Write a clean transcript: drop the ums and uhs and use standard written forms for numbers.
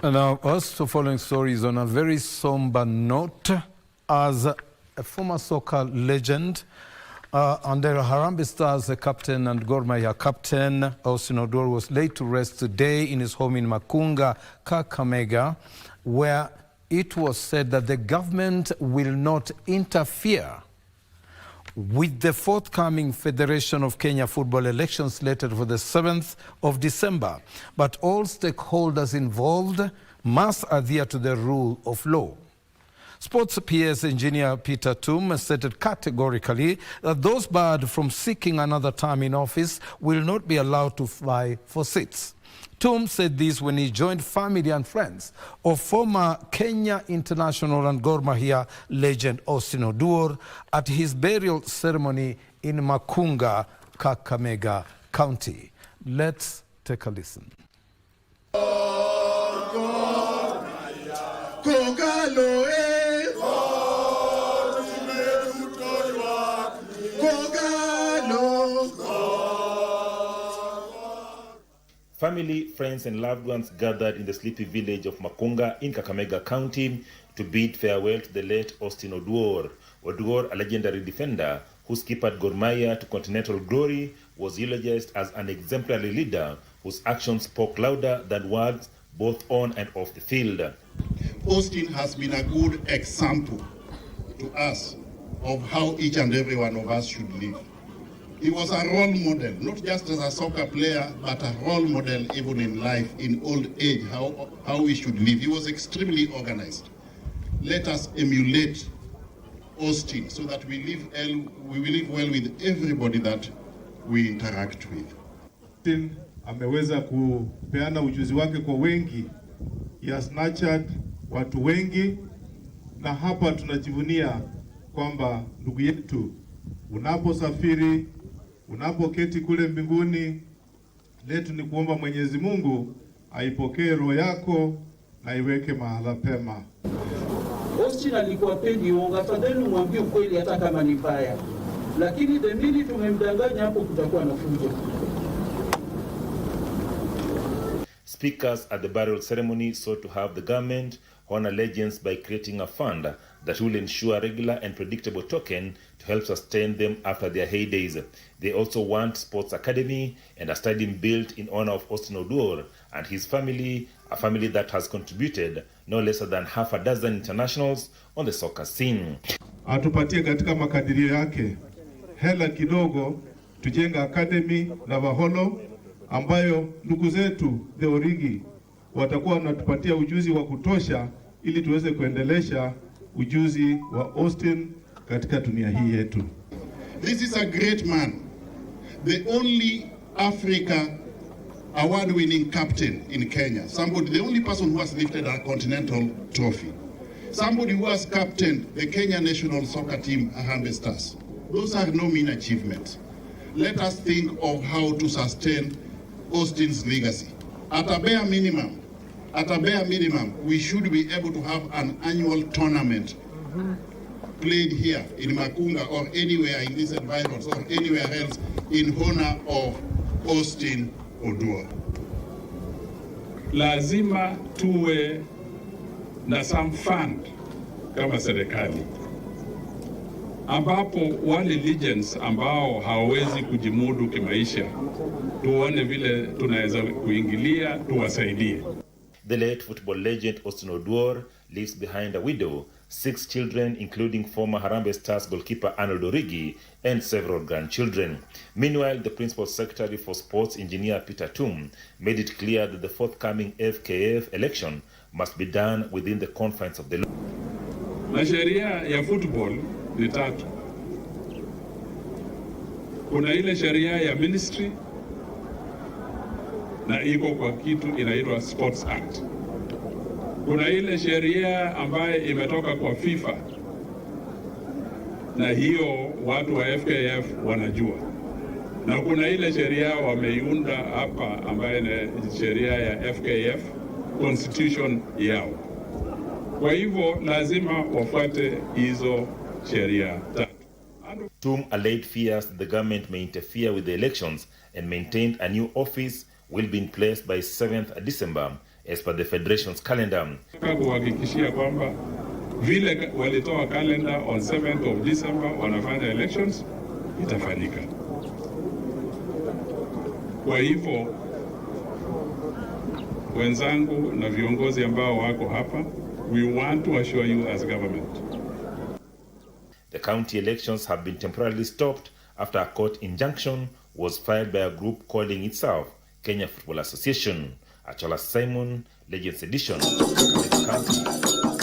Now, us the following story is on a very somber note. As a former soccer legend, and the Harambee Stars captain and Gor Mahia captain, Austin Oduor, was laid to rest today in his home in Makunga, Kakamega, where it was said that the government will not interfere with the forthcoming Federation of Kenya football elections slated for the 7th of December. But all stakeholders involved must adhere to the rule of law. Sports PS Engineer Peter Tum stated categorically that those barred from seeking another term in office will not be allowed to vie for seats. Tum said this when he joined family and friends of former Kenya international and Gor Mahia legend Austin Oduor at his burial ceremony in Makunga, Kakamega County. Let's take a listen. Family, friends and loved ones gathered in the sleepy village of Makunga in Kakamega County to bid farewell to the late Austin Oduor. Oduor, a legendary defender who skippered Gor Mahia to continental glory, was eulogized as an exemplary leader whose actions spoke louder than words both on and off the field. Austin has been a good example to us of how each and every one of us should live. He was a role model, not just as a soccer player, but a role model even in life, in old age, how we should live. He was extremely organized. Let us emulate Austin so that we will live well with everybody that we interact with. Austin ameweza kupeana ujuzi wake kwa wengi. He has nurtured watu wengi, na hapa tunajivunia kwamba ndugu yetu, unaposafiri, unapoketi kule mbinguni, letu ni kuomba Mwenyezi Mungu aipokee roho yako na iweke mahala pema. Austin alikuwa pendi uongo, afadhali umwambie ukweli hata kama ni mbaya. Lakini the minute tumemdanganya hapo kutakuwa na fujo. Speakers at the burial ceremony sought to have the government honor legends by creating a fund that will ensure regular and predictable token to help sustain them after their heydays. They also want sports academy and a stadium built in honor of Austin Oduor and his family, a family that has contributed no less than half a dozen internationals on the soccer scene. Atupatie katika makadirio yake hela kidogo tujenga academy na Baholo ambayo ndugu zetu the Origi watakuwa wanatupatia ujuzi wa kutosha ili tuweze kuendelesha ujuzi wa Austin katika dunia hii yetu. This is a great man, the only Africa award-winning captain in Kenya. The only person who has lifted a continental trophy. Somebody who has captained the Kenya national soccer team, Harambee Stars. Those are no mean achievements. Let us think of how to sustain Austin's legacy. At a bare minimum, we should be able to have an annual tournament played here in Makunga or anywhere in these environs or anywhere else in honor of Austin Oduor. Lazima tuwe na some fund kama serikali ambapo wale legends ambao hawawezi kujimudu kimaisha tuone vile tunaweza kuingilia tuwasaidie. The late football legend Austin Oduor leaves behind a widow, 6 children including former Harambee Stars goalkeeper Arnold Origi and several grandchildren. Meanwhile, the Principal Secretary for Sports Engineer Peter Tum made it clear that the forthcoming FKF election must be done within the confines of the law. Na sheria ya football ni tatu. Kuna ile sheria ya ministry na iko kwa kitu inaitwa Sports Act. Kuna ile sheria ambaye imetoka kwa FIFA na hiyo watu wa FKF wanajua. Na kuna ile sheria wameiunda hapa ambaye ni sheria ya FKF constitution yao. Kwa hivyo lazima wafuate hizo sheria tatu. Tum allayed fears that the government may interfere with the elections and maintained a new office will be in place by 7th December as per the federation's calendar. Kuhakikishia kwamba vile walitoa calendar on 7th of December wanafanya elections itafanyika. Kwa hivyo wenzangu na viongozi ambao wako hapa, we want to assure you as government. The county elections have been temporarily stopped after a court injunction was filed by a group calling itself Kenya Football Association. Achola Simon, Legends Edition, Kakamega County.